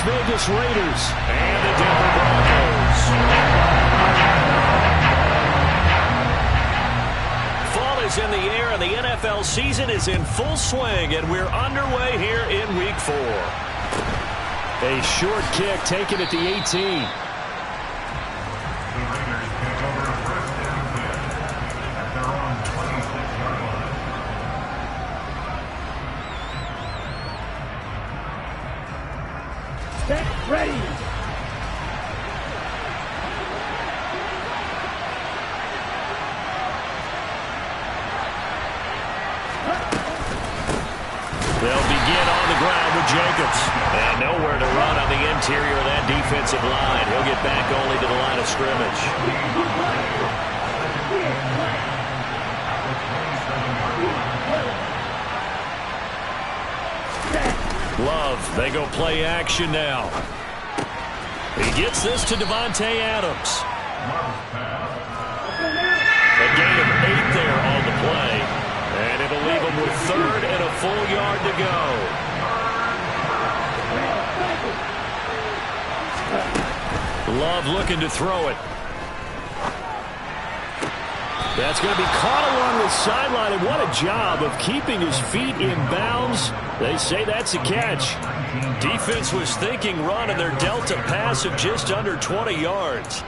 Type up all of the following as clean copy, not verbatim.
Vegas Raiders and the Denver Broncos. Fall is in the air, and the NFL season is in full swing, and we're underway here in Week 4. A short kick taken at the 18. Ready. They'll begin on the ground with Jacobs. And nowhere to run on the interior of that defensive line. He'll get back only to the line of scrimmage. Love, they go play action now. He gets this to Davante Adams. A gain of 8 there on the play. And it'll leave him with 3rd and a full yard to go. Love looking to throw it. That's going to be caught along the sideline, and what a job of keeping his feet in bounds. They say that's a catch. Defense was thinking run, and they're dealt a pass of just under 20 yards.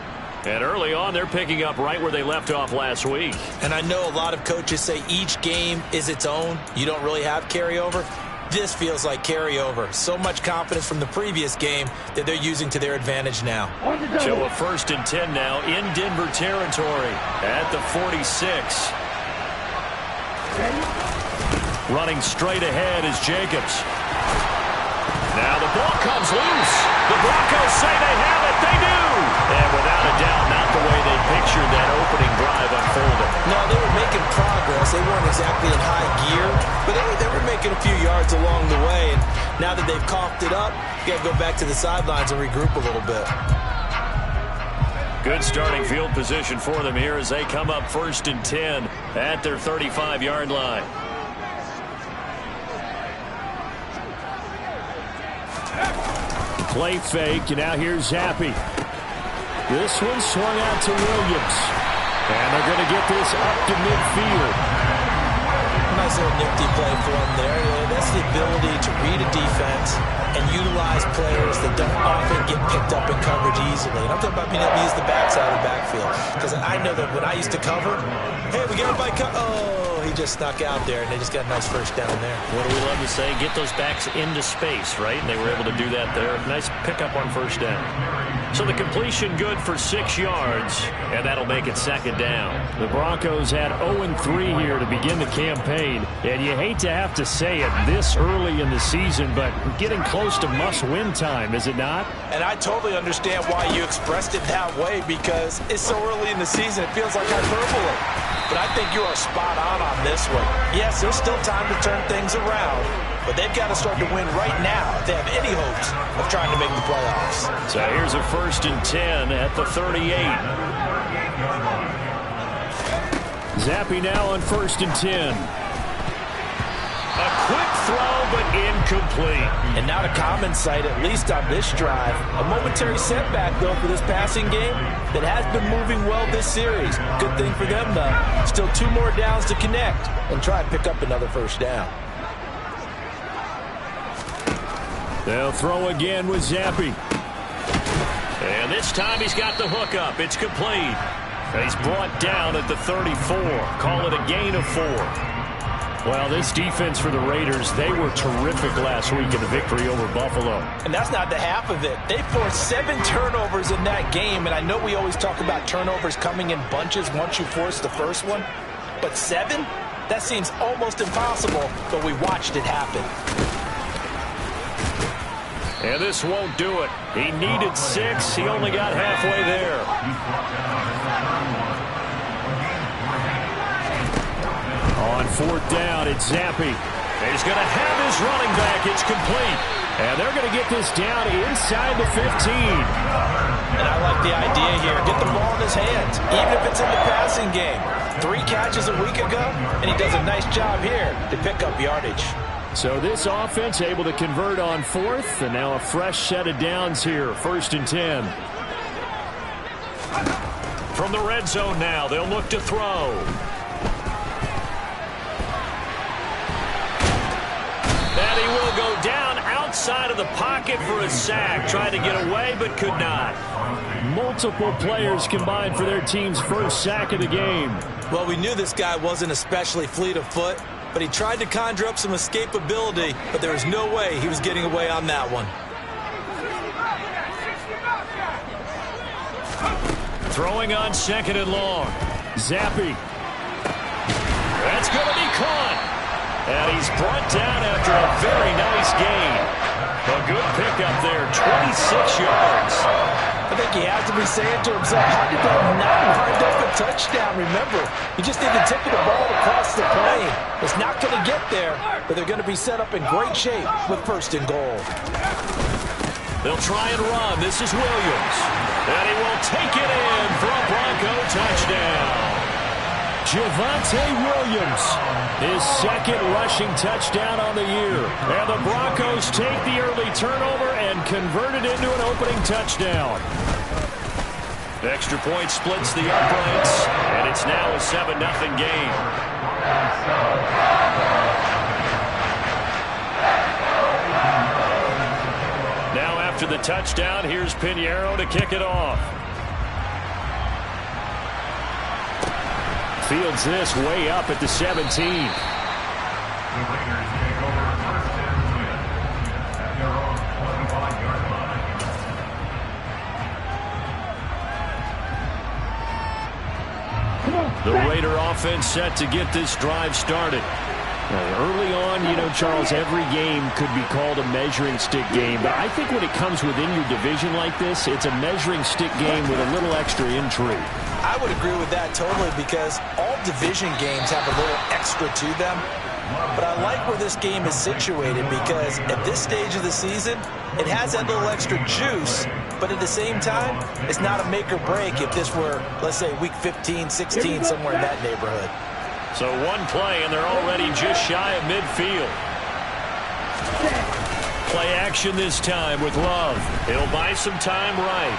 And early on, they're picking up right where they left off last week. And I know a lot of coaches say each game is its own. You don't really have carryover. This feels like carryover. So much confidence from the previous game that they're using to their advantage now. So a 1st and 10 now in Denver territory at the 46. Running straight ahead is Jacobs. Now the ball comes loose. The Broncos say they have it. They do. And without a doubt, not the way they pictured that opening drive unfolding. No, they were making progress. They weren't exactly in high gear, but they were making a few yards along the way. And now that they've coughed it up, you got to go back to the sidelines and regroup a little bit. Good starting field position for them here as they come up 1st and 10 at their 35-yard line. Play fake, and now here's Zappe. This one swung out to Williams. And they're going to get this up to midfield. Nice little nifty play for him there. That's the ability to read a defense and utilize players that don't often get picked up in coverage easily. And I'm talking about being able to use the backside of the backfield. Because I know that when I used to cover, hey, we got everybody oh, he just snuck out there, and they just got a nice first down there. What do we love to say? Get those backs into space, right? And they were able to do that there. Nice pickup on 1st down. So the completion good for 6 yards, and that'll make it 2nd down. The Broncos had 0-3 here to begin the campaign, and you hate to have to say it this early in the season, but getting close to must-win time, is it not? And I totally understand why you expressed it that way, because it's so early in the season, it feels like hyperbole. But I think you are spot on this one. Yes, there's still time to turn things around, but they've got to start to win right now if they have any hopes of trying to make the playoffs. So here's a 1st and 10 at the 38. Zappe now on 1st and 10. A quick throw, but incomplete. And not a common sight, at least on this drive. A momentary setback, though, for this passing game that has been moving well this series. Good thing for them, though. Still 2 more downs to connect and try and pick up another 1st down. They'll throw again with Zappe. And this time he's got the hook up. It's complete. He's brought down at the 34. Call it a gain of 4. Well, this defense for the Raiders, they were terrific last week in the victory over Buffalo. And that's not the half of it. They forced 7 turnovers in that game, and I know we always talk about turnovers coming in bunches once you force the first one, but 7? That seems almost impossible, but we watched it happen. And this won't do it. He needed 6. He only got halfway there. On 4th down, it's Zappe. He's going to have his running back. It's complete. And they're going to get this down inside the 15. And I like the idea here. Get the ball in his hands, even if it's in the passing game. 3 catches a week ago, and he does a nice job here to pick up yardage. So this offense able to convert on fourth, and now a fresh set of downs here, 1st and 10. From the red zone now, they'll look to throw. And he will go down outside of the pocket for a sack. Tried to get away, but could not. Multiple players combined for their team's first sack of the game. Well, we knew this guy wasn't especially fleet of foot, but he tried to conjure up some escapability, but there was no way he was getting away on that one. Throwing on 2nd and long. Zappi. That's going to be caught. And he's brought down after a very nice gain. A good pickup there, 26 yards. I think he has to be saying to himself, how did that not wind up a touchdown? Remember, you just need to tip the ball across the plane. It's not going to get there, but they're going to be set up in great shape with 1st and goal. They'll try and run. This is Williams. And he will take it in for a Bronco touchdown. Javonte Williams, his 2nd rushing touchdown on the year. And the Broncos take the early turnover and convert it into an opening touchdown. Extra point splits the uprights, and it's now a 7-0 game. Now after the touchdown, here's Pinheiro to kick it off. Fields this way up at the 17. The Raider offense set to get this drive started. Early on, you know, Charles, every game could be called a measuring stick game. But I think when it comes within your division like this, it's a measuring stick game with a little extra intrigue. I would agree with that totally because all division games have a little extra to them. But I like where this game is situated because at this stage of the season, it has that little extra juice. But at the same time, it's not a make or break if this were, let's say, week 15, 16, somewhere in that neighborhood. So one play, and they're already just shy of midfield. Play action this time with Love. He'll buy some time right.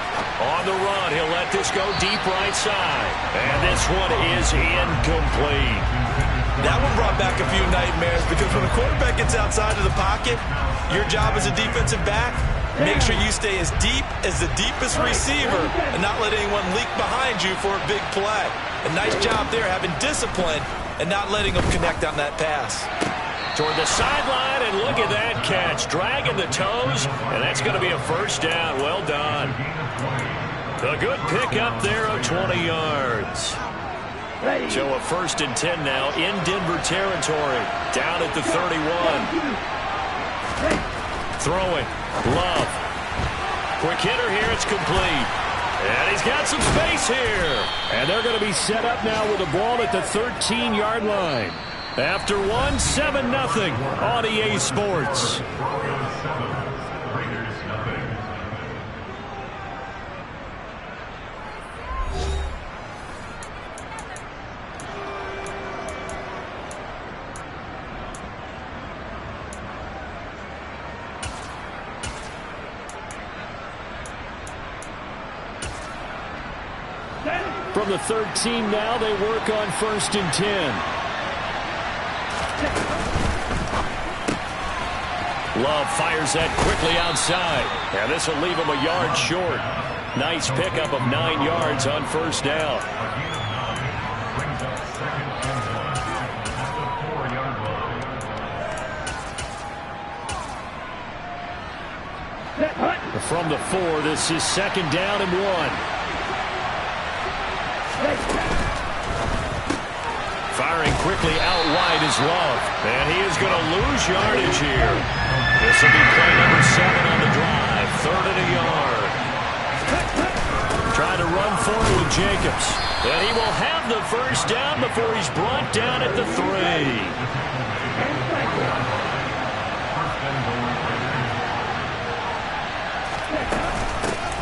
On the run, he'll let this go deep right side. And this one is incomplete. That one brought back a few nightmares because when the quarterback gets outside of the pocket, your job as a defensive back, make sure you stay as deep as the deepest receiver and not let anyone leak behind you for a big play. A nice job there having discipline and not letting them connect on that pass. Toward the sideline, and look at that catch. Dragging the toes, and that's going to be a 1st down. Well done. A good pickup there of 20 yards. So a 1st and 10 now in Denver territory. Down at the 31. Throwing. Love. Quick hitter here. It's complete. And he's got some space here. And they're going to be set up now with the ball at the 13-yard line. After 7-0 on EA Sports. From the 13 now, they work on 1st and 10. Love fires that quickly outside. And this will leave him a yard short. Nice pickup of 9 yards on 1st down. From the 4, this is 2nd down and 1. Firing quickly out wide is Love. And he is going to lose yardage here. This will be play number 7 on the drive. 3rd and a yard. Trying to run forward with Jacobs. And he will have the 1st down before he's brought down at the 3.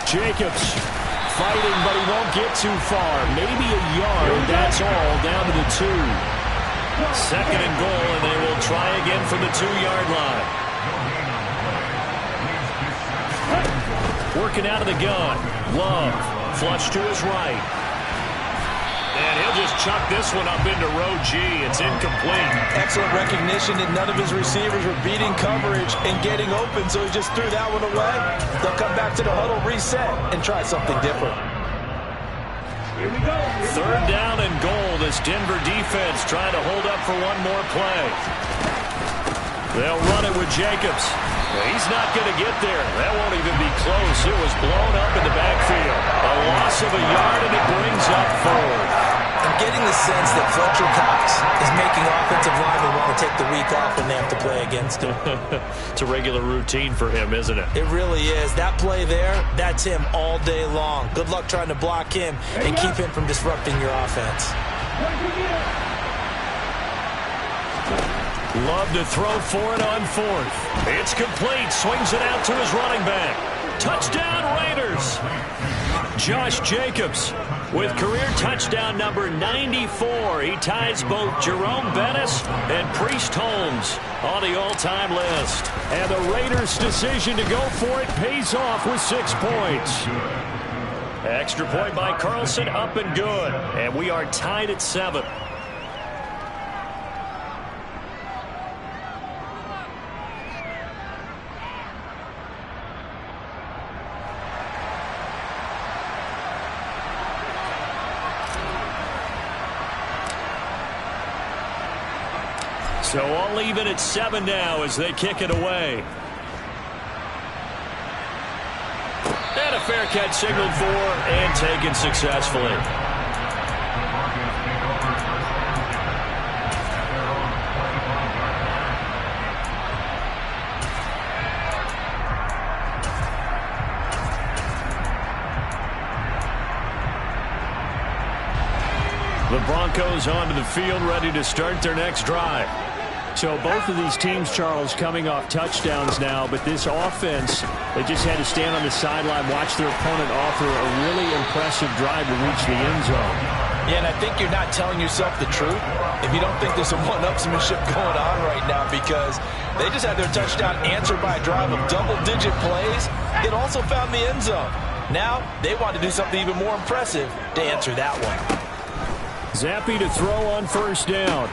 Jacobs fighting, but he won't get too far. Maybe a yard, that's all, down to the 2. Second and goal, and they will try again from the 2-yard line. Working out of the gun. Love. Flush to his right. And he'll just chuck this one up into row G. It's incomplete. Excellent recognition that none of his receivers were beating coverage and getting open, so he just threw that one away. They'll come back to the huddle, reset, and try something different. Here we go. Third down and goal. This Denver defense trying to hold up for one more play. They'll run it with Jacobs. He's not going to get there. That won't even be close. It was blown up in the backfield. A loss of a yard, and it brings up 4. I'm getting the sense that Fletcher Cox is making offensive linemen want to take the week off when they have to play against him. It's a regular routine for him, isn't it? It really is. That play there, that's him all day long. Good luck trying to block him and keep him from disrupting your offense. Love to throw for it on 4th. It's complete. Swings it out to his running back. Touchdown, Raiders. Josh Jacobs with career touchdown number 94. He ties both Jerome Bettis and Priest Holmes on the all-time list. And the Raiders' decision to go for it pays off with 6 points. Extra point by Carlson, up and good. And we are tied at 7. So all even at 7 now as they kick it away. And a fair catch signaled for and taken successfully. The Broncos onto the field, ready to start their next drive. So both of these teams, Charles, coming off touchdowns now, but this offense, they just had to stand on the sideline, watch their opponent offer a really impressive drive to reach the end zone. Yeah, and I think you're not telling yourself the truth if you don't think there's some one-upsmanship going on right now, because they just had their touchdown answered by a drive of double-digit plays that also found the end zone. Now they want to do something even more impressive to answer that one. Zappe to throw on first down.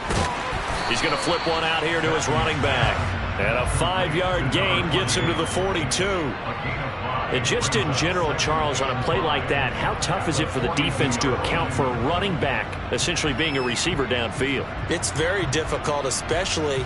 He's going to flip one out here to his running back. And a 5-yard gain gets him to the 42. And just in general, Charles, on a play like that, how tough is it for the defense to account for a running back essentially being a receiver downfield? It's very difficult, especially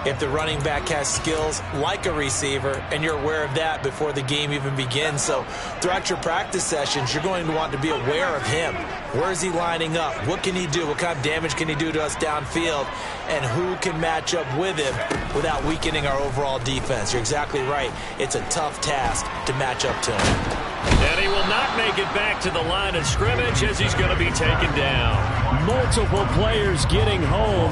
if the running back has skills like a receiver, and you're aware of that before the game even begins. So throughout your practice sessions, you're going to want to be aware of him. Where is he lining up? What can he do? What kind of damage can he do to us downfield? And who can match up with him without weakening our overall defense? You're exactly right. It's a tough task to match up to him. And he will not make it back to the line of scrimmage as he's going to be taken down. Multiple players getting home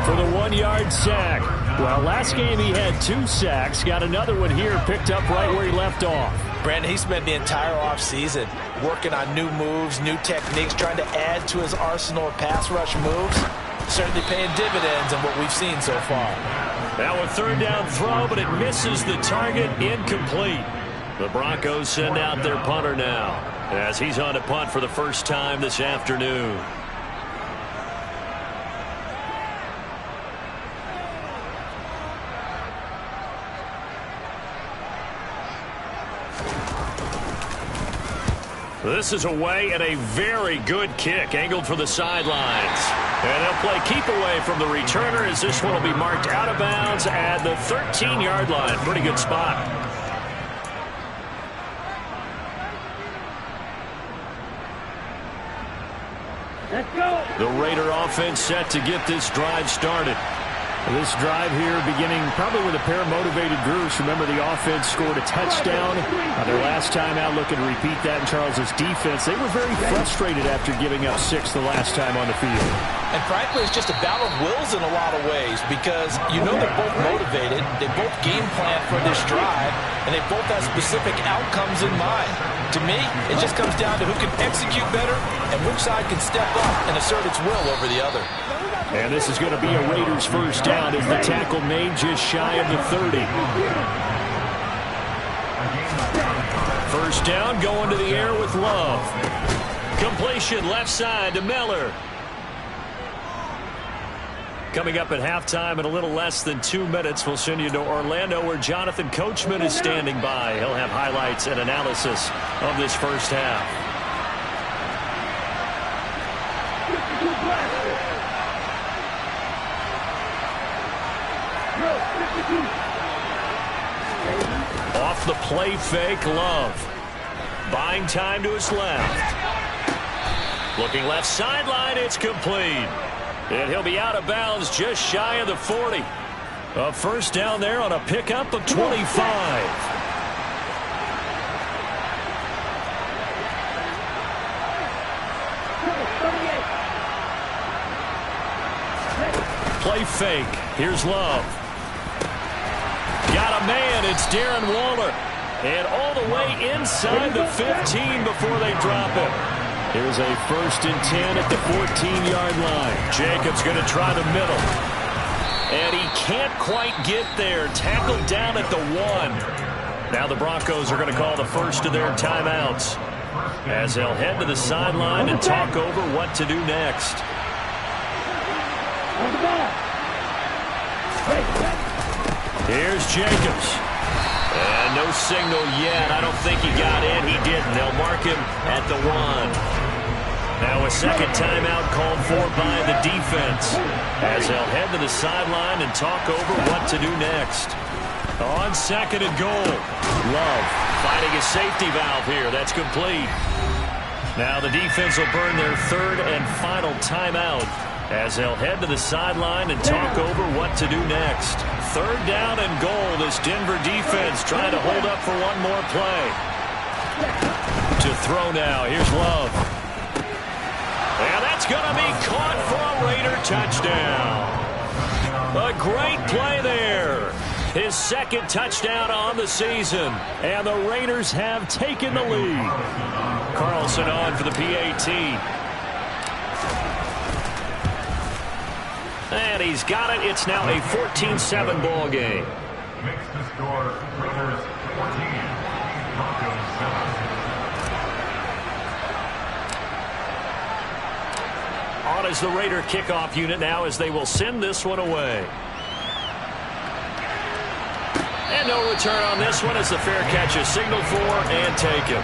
for the 1-yard sack. Well, last game he had 2 sacks. Got another one here picked up right where he left off. Brandon, he spent the entire offseason working on new moves, new techniques, trying to add to his arsenal of pass rush moves. Certainly paying dividends in what we've seen so far. Now a third down throw, but it misses the target, incomplete. The Broncos send out their punter now as he's on to punt for the first time this afternoon. This is away and a very good kick angled for the sidelines. And they'll play keep away from the returner as this one will be marked out of bounds at the 13-yard line. Pretty good spot. Let's go. The Raider offense set to get this drive started. This drive here beginning probably with a pair of motivated groups. Remember, the offense scored a touchdown their last time out. Looking to repeat that in Charles's defense. They were very frustrated after giving up 6 the last time on the field. And frankly, it's just a battle of wills in a lot of ways, because you know they're both motivated. They both game plan for this drive, and they both have specific outcomes in mind. To me, it just comes down to who can execute better and which side can step up and assert its will over the other. And this is going to be a Raiders first down as the tackle made just shy of the 30. First down going to the air with Love. Completion left side to Miller. Coming up at halftime in a little less than 2 minutes, we'll send you to Orlando where Jonathan Coachman is standing by. He'll have highlights and analysis of this first half. Off the play fake, Love. Buying time to his left. Looking left sideline, it's complete. And he'll be out of bounds just shy of the 40. A first down there on a pickup of 25. Play fake. Here's Love. Got a man. It's Darren Waller. And all the way inside the 15 before they drop him. Here's a 1st and 10 at the 14-yard line. Jacobs going to try the middle. And he can't quite get there. Tackled down at the 1. Now the Broncos are going to call the first of their timeouts as they'll head to the sideline and talk over what to do next. Here's Jacobs. And no signal yet. I don't think he got in. He didn't. They'll mark him at the 1. Now a second timeout called for by the defense as they'll head to the sideline and talk over what to do next. On 2nd and goal. Love finding a safety valve here. That's complete. Now the defense will burn their 3rd and final timeout as they'll head to the sideline and talk over what to do next. 3rd down and goal. This Denver defense trying to hold up for one more play. To throw now. Here's Love. And that's going to be caught for a Raider touchdown. A great play there. His 2nd touchdown on the season. And the Raiders have taken the lead. Carlson on for the PAT. And he's got it. It's now a 14-7 ball game. Makes the score Raiders 14, Broncos 7. On is the Raider kickoff unit now as they will send this one away. And no return on this one as the fair catch is signaled for and taken.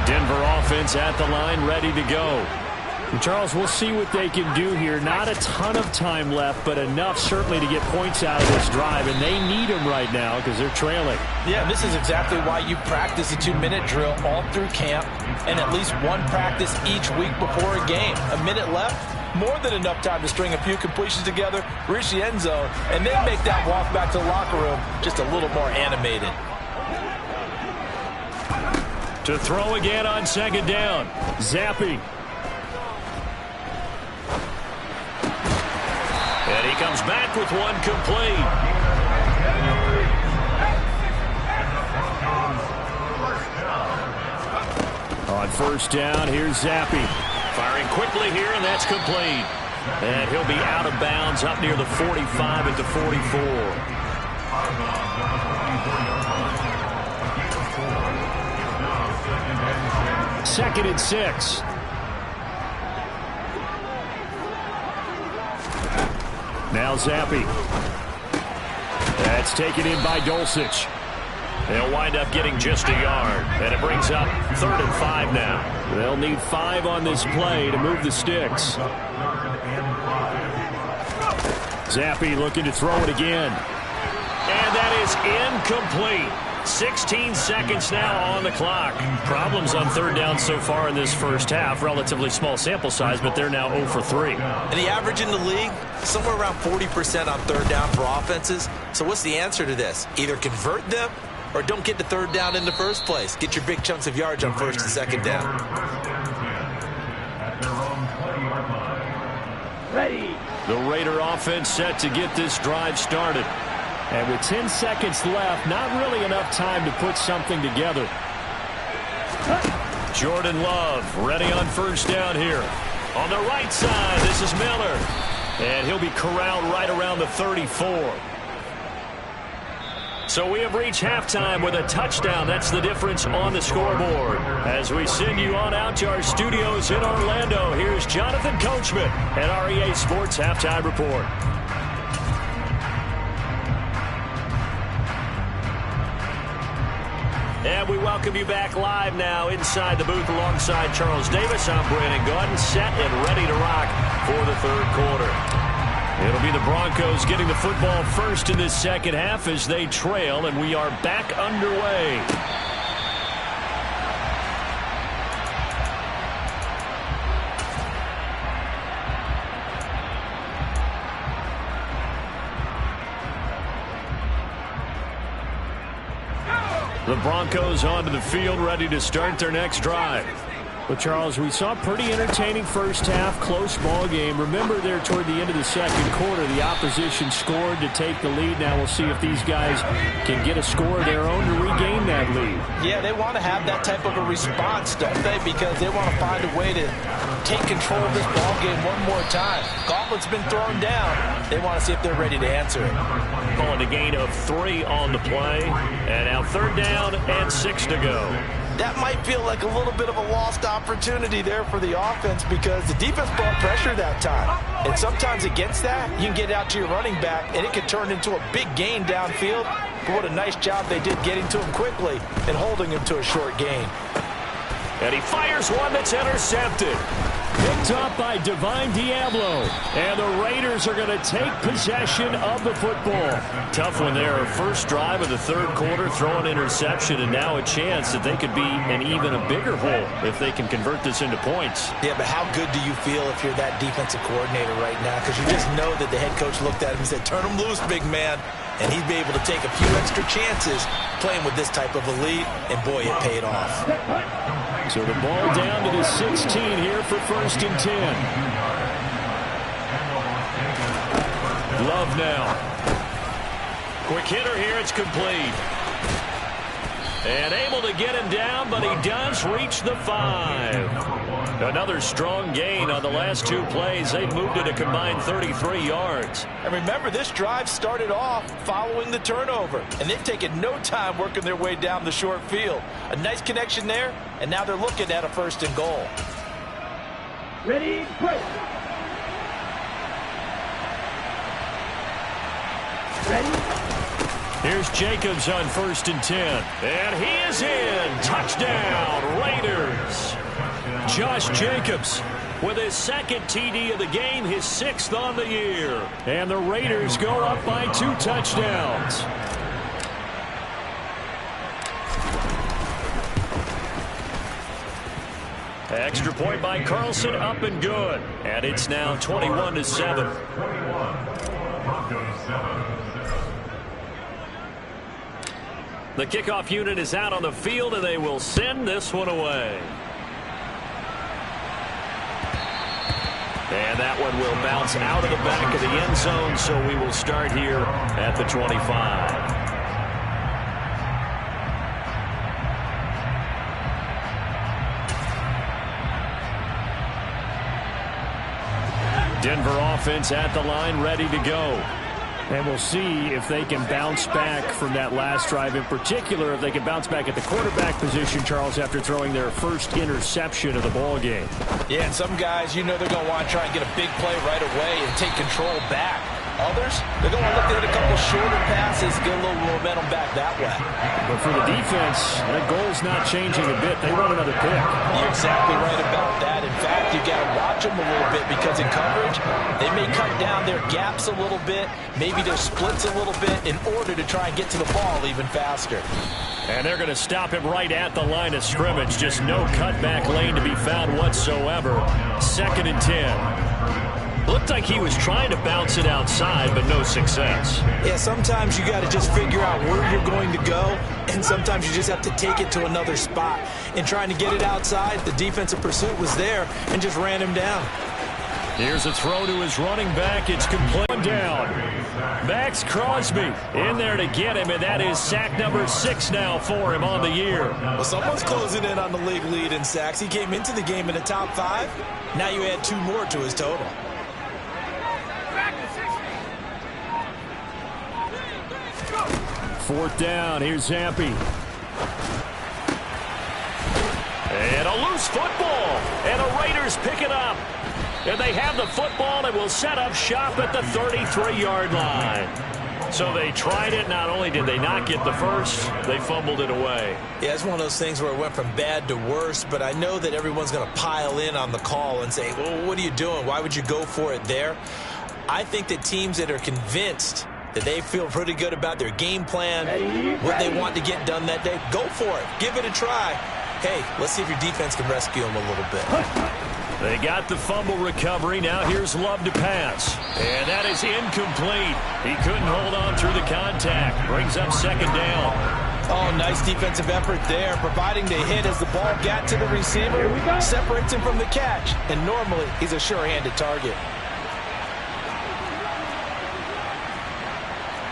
Denver offense at the line, ready to go. And Charles, we'll see what they can do here. Not a ton of time left, but enough certainly to get points out of this drive. And they need them right now because they're trailing. Yeah, this is exactly why you practice a 2-minute drill all through camp and at least one practice each week before a game. A minute left, more than enough time to string a few completions together, reach the end zone, and then make that walk back to the locker room just a little more animated. To throw again on 2nd down. Zappi. And he comes back with one complete. On 1st down, here's Zappi. Firing quickly here, and that's complete. And he'll be out of bounds up near the 45 at the 44. 2nd and 6. Now Zappi. That's taken in by Dulcich. They'll wind up getting just a yard. And it brings up 3rd and 5 now. They'll need 5 on this play to move the sticks. Zappi looking to throw it again. And that is incomplete. 16 seconds now on the clock. Problems on 3rd down so far in this first half. Relatively small sample size, but they're now 0 for 3. And the average in the league, somewhere around 40% on 3rd down for offenses. So what's the answer to this? Either convert them or don't get to 3rd down in the first place. Get your big chunks of yards on 1st and 2nd down. Ready. The Raider offense set to get this drive started. And with 10 seconds left, not really enough time to put something together. Jordan Love ready on first down here. On the right side, this is Miller. And he'll be corralled right around the 34. So we have reached halftime with a touchdown. That's the difference on the scoreboard. As we send you on out to our studios in Orlando, here's Jonathan Coachman at REA Sports Halftime Report. And we welcome you back live now inside the booth alongside Charles Davis. I'm Brandon Gaudin, set and ready to rock for the third quarter. It'll be the Broncos getting the football first in this second half as they trail, and we are back underway. The Broncos onto the field, ready to start their next drive. Well, Charles, we saw a pretty entertaining first half, close ball game. Remember there toward the end of the second quarter, the opposition scored to take the lead. Now we'll see if these guys can get a score of their own to regain that lead. Yeah, they want to have that type of a response, don't they? Because they want to find a way to take control of this ball game one more time. Gauntlet's been thrown down. They want to see if they're ready to answer it. Calling a gain of 3 on the play. And now third down and 6 to go. That might feel like a little bit of a lost opportunity there for the offense because the defense brought pressure that time. And sometimes against that, you can get out to your running back, and it can turn into a big gain downfield. But what a nice job they did getting to him quickly and holding him to a short gain. And he fires one that's intercepted. Picked up by Divine Diablo. And the Raiders are going to take possession of the football. Tough one there. First drive of the third quarter, throw an interception, and now a chance that they could be in even a bigger hole if they can convert this into points. Yeah, but how good do you feel if you're that defensive coordinator right now? Because you just know that the head coach looked at him and said, turn him loose, big man. And he'd be able to take a few extra chances playing with this type of a lead, and boy, it paid off. So the ball down to the 16 here for first and 10. Love now. Quick hitter here, it's complete. And able to get him down, but he does reach the 5. Another strong gain on the last 2 plays. They've moved it a combined 33 yards. And remember, this drive started off following the turnover, and they've taken no time working their way down the short field. A nice connection there, and now they're looking at a first and goal. Ready, break. Ready. Here's Jacobs on first and 10. And he is in. Touchdown, Raiders. Josh Jacobs with his second TD of the game, his 6th on the year. And the Raiders go up by 2 touchdowns. Extra point by Carlson, up and good. And it's now 21-7. The kickoff unit is out on the field, and they will send this one away. And that one will bounce out of the back of the end zone, so we will start here at the 25. Denver offense at the line, ready to go. And we'll see if they can bounce back from that last drive, in particular, if they can bounce back at the quarterback position, Charles, after throwing their first interception of the ball game. Yeah, and some guys, you know they're going to want to try and get a big play right away and take control back. Others, they're going to look at a couple shorter passes, get a little momentum back that way. But for the defense, the goal's not changing a bit. They want another pick. You're exactly right about that. In fact, you got to watch them a little bit because in coverage, they may cut down their gaps a little bit, maybe their splits a little bit in order to try and get to the ball even faster. And they're going to stop him right at the line of scrimmage. Just no cutback lane to be found whatsoever. 2nd and 10. Looked like he was trying to bounce it outside, but no success. Yeah, sometimes you got to just figure out where you're going to go, and sometimes you just have to take it to another spot. In trying to get it outside, the defensive pursuit was there and just ran him down. Here's a throw to his running back. It's complete. Down. Max Crosby in there to get him, and that is sack number 6 now for him on the year. Well, someone's closing in on the league lead in sacks. He came into the game in the top 5. Now you add 2 more to his total. Fourth down. Here's Zampi. And a loose football. And the Raiders pick it up. And they have the football and will set up shop at the 33-yard line. So they tried it. Not only did they not get the first, they fumbled it away. Yeah, it's one of those things where it went from bad to worse, but I know that everyone's going to pile in on the call and say, well, what are you doing? Why would you go for it there? I think that teams that are convinced that they feel pretty good about their game plan, what they want to get done that day, go for it. Give it a try. Hey, let's see if your defense can rescue them a little bit. They got the fumble recovery. Now here's Love to pass. And that is incomplete. He couldn't hold on through the contact. Brings up second down. Oh, nice defensive effort there, providing the hit as the ball got to the receiver, separates him from the catch. And normally, he's a sure-handed target.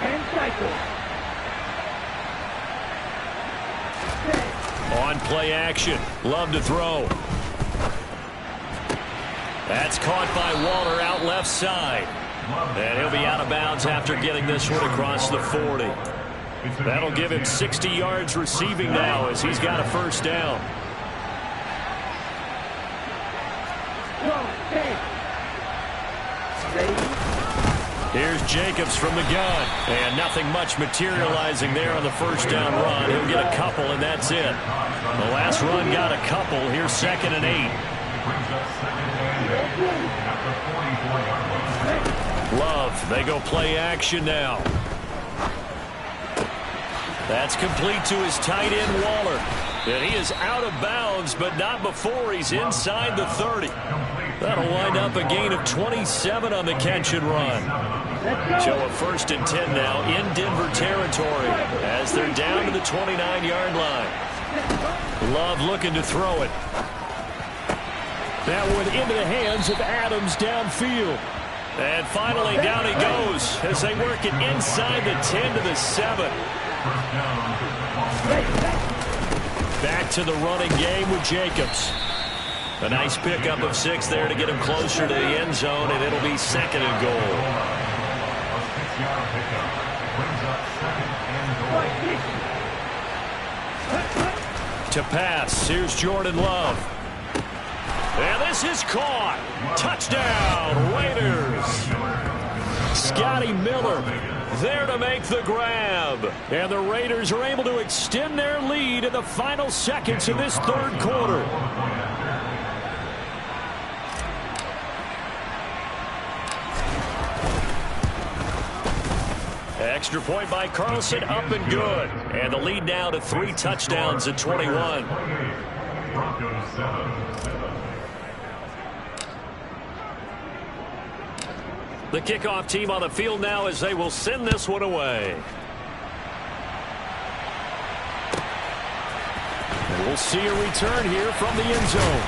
And cycle. On play action. Love to throw. That's caught by Waller out left side. And he'll be out of bounds after getting this one across the 40. That'll give him 60 yards receiving now as he's got a first down. Here's Jacobs from the gun. And nothing much materializing there on the first down run. He'll get a couple, and that's it. The last run got a couple. Here's 2nd and 8. Love, they go play action now. That's complete to his tight end, Waller. And he is out of bounds, but not before he's inside the 30. That'll wind up a gain of 27 on the catch and run. So a 1st and 10 now in Denver territory as they're down to the 29-yard line. Love looking to throw it. That one into the hands of Adams downfield. And finally down he goes as they work it inside the 10 to the 7. Back to the running game with Jacobs. A nice pickup of 6 there to get him closer to the end zone, and it'll be 2nd and goal. To pass, here's Jordan Love. And this is caught. Touchdown, Raiders. Scotty Miller there to make the grab. And the Raiders are able to extend their lead in the final seconds of this 3rd quarter. Extra point by Carlson, up and good. And the lead now to 3 touchdowns at 21. Broncos 7. The kickoff team on the field now as they will send this one away. And we'll see a return here from the end zone.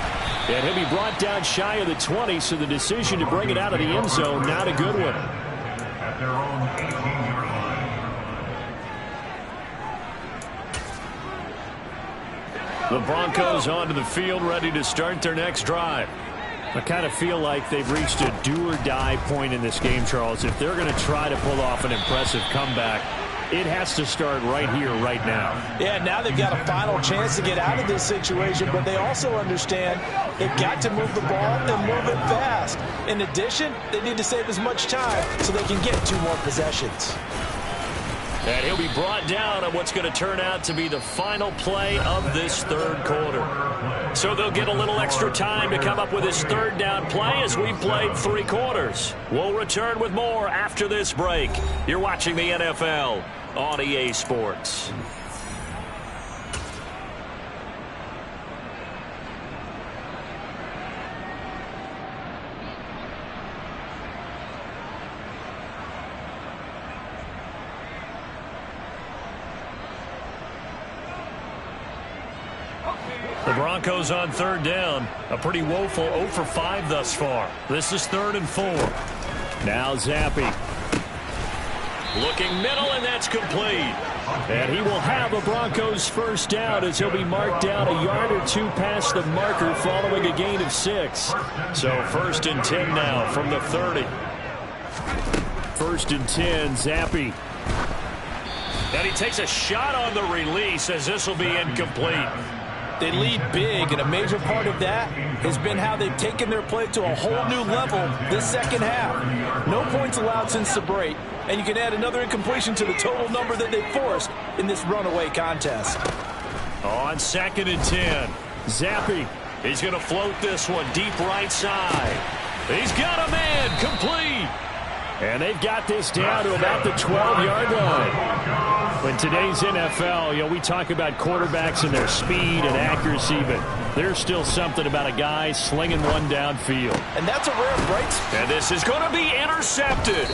And he'll be brought down shy of the 20, so the decision to bring it out of the end zone, not a good one. At their own 18-yard line. The Broncos onto the field, ready to start their next drive. I kind of feel like they've reached a do-or-die point in this game, Charles. If they're going to try to pull off an impressive comeback, it has to start right here, right now. Yeah, now they've got a final chance to get out of this situation, but they also understand they've got to move the ball and move it fast. In addition, they need to save as much time so they can get 2 more possessions. And he'll be brought down on what's going to turn out to be the final play of this 3rd quarter. So they'll get a little extra time to come up with his 3rd down play as we played 3 quarters. We'll return with more after this break. You're watching the NFL on EA Sports. The Broncos on third down. A pretty woeful 0 for 5 thus far. This is 3rd and 4. Now Zappi. Looking middle, and that's complete. And he will have a Broncos first down as he'll be marked down a yard or 2 past the marker following a gain of 6. So 1st and 10 now from the 30. 1st and 10, Zappi. And he takes a shot on the release as this will be incomplete. They lead big, and a major part of that has been how they've taken their play to a whole new level this second half. No points allowed since the break, and you can add another incompletion to the total number that they forced in this runaway contest. On 2nd and 10, Zappi. He's going to float this one deep right side. He's got a man, complete. And they've got this down to about the 12-yard line. In today's NFL, we talk about quarterbacks and their speed and accuracy, but there's still something about a guy slinging one downfield. And that's a rare bright spot. And this is going to be intercepted.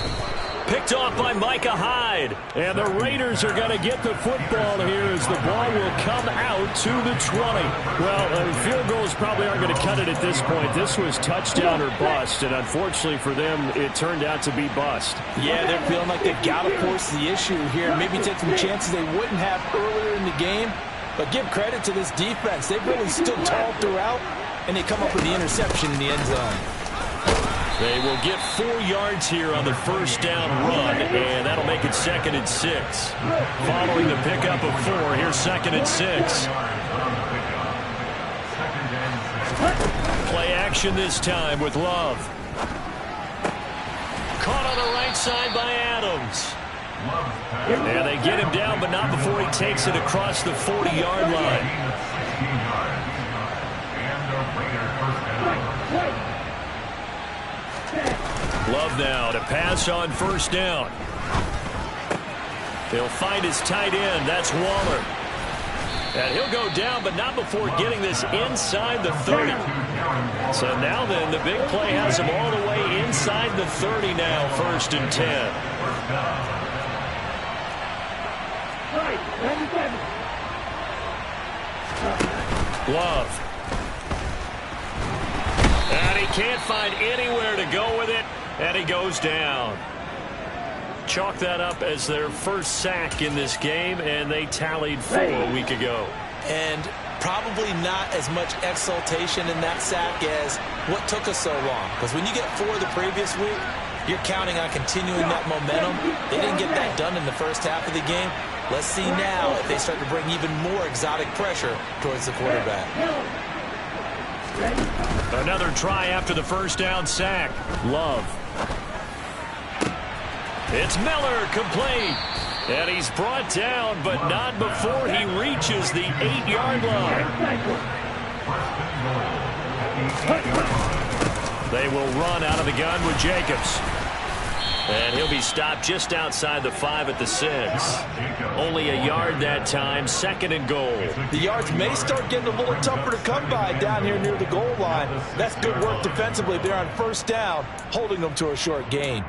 Picked off by Micah Hyde. And the Raiders are going to get the football here as the ball will come out to the 20. Well, field goals probably aren't going to cut it at this point. This was touchdown or bust, and unfortunately for them, it turned out to be bust. Yeah, they're feeling like they've got to force the issue here. Maybe take some chances they wouldn't have earlier in the game. But give credit to this defense. They've really stood tall throughout, and they come up with the interception in the end zone. They will get 4 yards here on the first down run, and that'll make it 2nd and 6. Following the pickup of 4, here's 2nd and 6. Play action this time with Love. Caught on the right side by Adams. And they get him down, but not before he takes it across the 40-yard line. Love now to pass on first down. He'll find his tight end. That's Waller. And he'll go down, but not before getting this inside the 30. So now then, the big play has him all the way inside the 30 now, 1st and 10. Love. And he can't find anywhere to go with it, and he goes down. Chalk that up as their first sack in this game, and they tallied 4 a week ago. And probably not as much exultation in that sack as what took us so long. Because when you get 4 the previous week, you're counting on continuing that momentum. They didn't get that done in the first half of the game. Let's see now if they start to bring even more exotic pressure towards the quarterback. Another try after the first down sack. Love. It's Miller, complete. And he's brought down, but not before he reaches the 8-yard line. They will run out of the gun with Jacobs. And he'll be stopped just outside the 5 at the 6. Only a yard that time, 2nd and goal. The yards may start getting a little tougher to come by down here near the goal line. That's good work defensively. They're on first down, holding them to a short gain.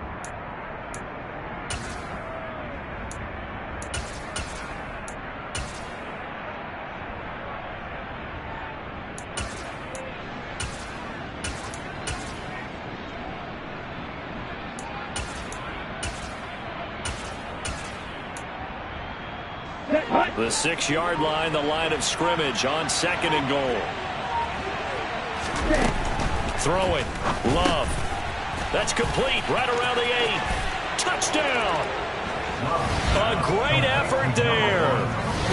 The 6-yard line, the line of scrimmage on 2nd and goal. Throwing. Love. That's complete right around the 8. Touchdown. A great effort there.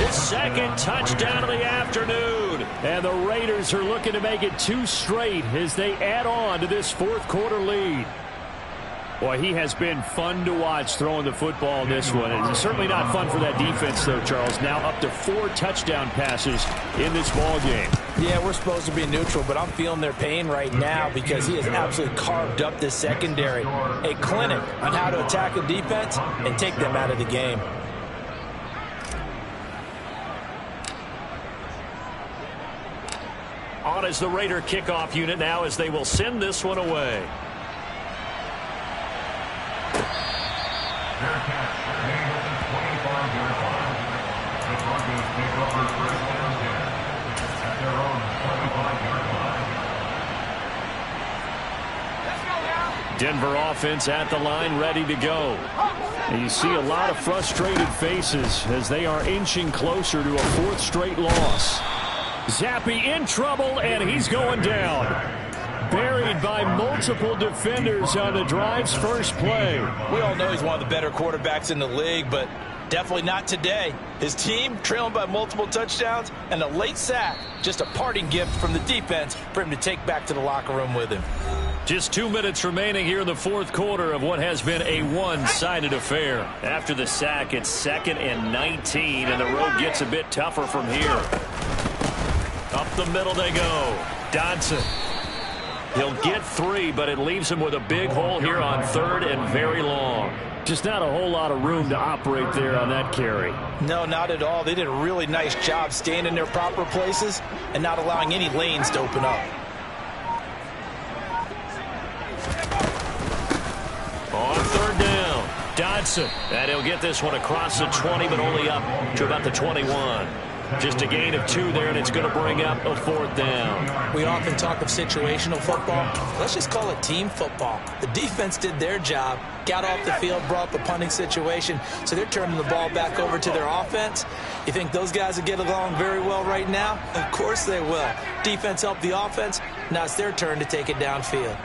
His 2nd touchdown of the afternoon. And the Raiders are looking to make it 2 straight as they add on to this 4th quarter lead. Boy, he has been fun to watch throwing the football in this one. It's certainly not fun for that defense, though, Charles. Now up to 4 touchdown passes in this ball game. Yeah, we're supposed to be neutral, but I'm feeling their pain right now because he has absolutely carved up this secondary. A clinic on how to attack a defense and take them out of the game. On is the Raider kickoff unit now as they will send this one away. Fair catch. Made at the 25-yard line. The Broncos take over first down 10. at their own 25-yard line. Denver offense at the line, ready to go. And you see a lot of frustrated faces as they are inching closer to a fourth straight loss. Zappe in trouble, and he's going down. Buried by multiple defenders on the drive's first play. We all know he's one of the better quarterbacks in the league, but definitely not today. His team trailing by multiple touchdowns, and a late sack, just a parting gift from the defense for him to take back to the locker room with him. Just 2 minutes remaining here in the fourth quarter of what has been a one-sided affair. After the sack, it's 2nd and 19, and the road gets a bit tougher from here. Up the middle they go. Dodson. He'll get 3, but it leaves him with a big hole here on 3rd and very long. Just not a whole lot of room to operate there on that carry. No, not at all. They did a really nice job staying in their proper places and not allowing any lanes to open up. On 3rd down, Dodson. And he'll get this one across the 20, but only up to about the 21. Just a gain of 2 there, and it's going to bring up a 4th down. We often talk of situational football. Let's just call it team football. The defense did their job, got off the field, brought up a punting situation, so they're turning the ball back over to their offense. You think those guys will get along very well right now? Of course they will. Defense helped the offense. Now it's their turn to take it downfield.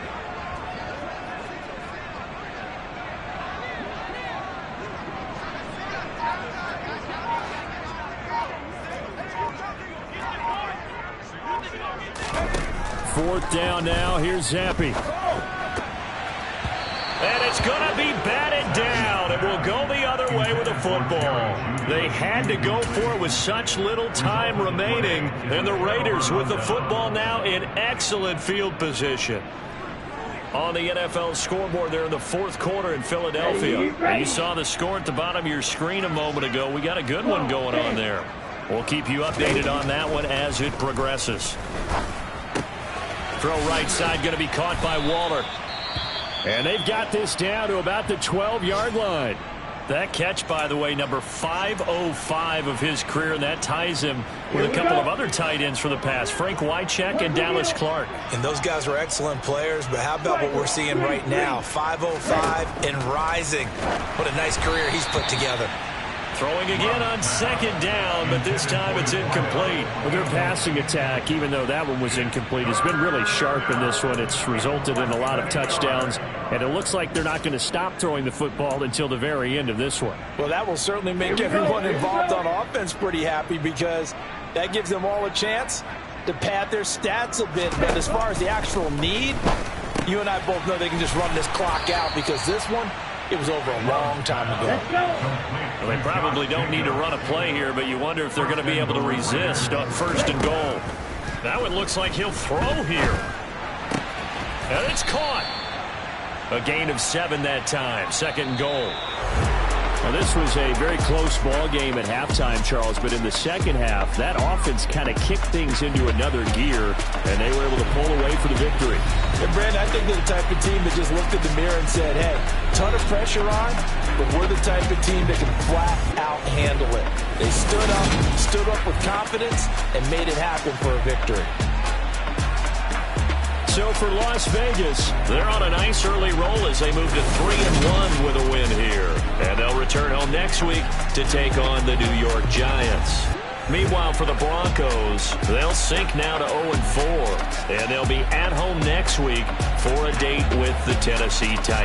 Fourth down now. Here's Zappe. And it's going to be batted down. It will go the other way with the football. They had to go for it with such little time remaining. And the Raiders with the football now in excellent field position. On the NFL scoreboard there in the fourth quarter in Philadelphia. And you saw the score at the bottom of your screen a moment ago. We got a good one going on there. We'll keep you updated on that one as it progresses. Throw right side going to be caught by Waller. And they've got this down to about the 12-yard line. That catch, by the way, number 505 of his career, and that ties him with a couple of other tight ends for the past, Frank Wycheck and Dallas Clark. And those guys were excellent players, but how about what we're seeing right now? 505 and rising. What a nice career he's put together. Throwing again on 2nd down, but this time it's incomplete. Well, their passing attack, even though that one was incomplete, has been really sharp in this one. It's resulted in a lot of touchdowns, and it looks like they're not going to stop throwing the football until the very end of this one. Well, that will certainly make everyone involved on offense pretty happy because that gives them all a chance to pad their stats a bit. But as far as the actual need, you and I both know they can just run this clock out because this one, it was over a long time ago. Well, they probably don't need to run a play here, but you wonder if they're going to be able to resist on 1st and goal. Now it looks like he'll throw here. And it's caught. A gain of 7 that time. 2nd and goal. Well, this was a very close ball game at halftime, Charles, but in the second half, that offense kind of kicked things into another gear, and they were able to pull away for the victory. And Brandon, I think they're the type of team that just looked in the mirror and said, hey, ton of pressure on, but we're the type of team that can flat out handle it. They stood up with confidence, and made it happen for a victory. So for Las Vegas, they're on a nice early roll as they move to 3-1 with a win here. And they'll return home next week to take on the New York Giants. Meanwhile, for the Broncos, they'll sink now to 0-4. And they'll be at home next week for a date with the Tennessee Titans.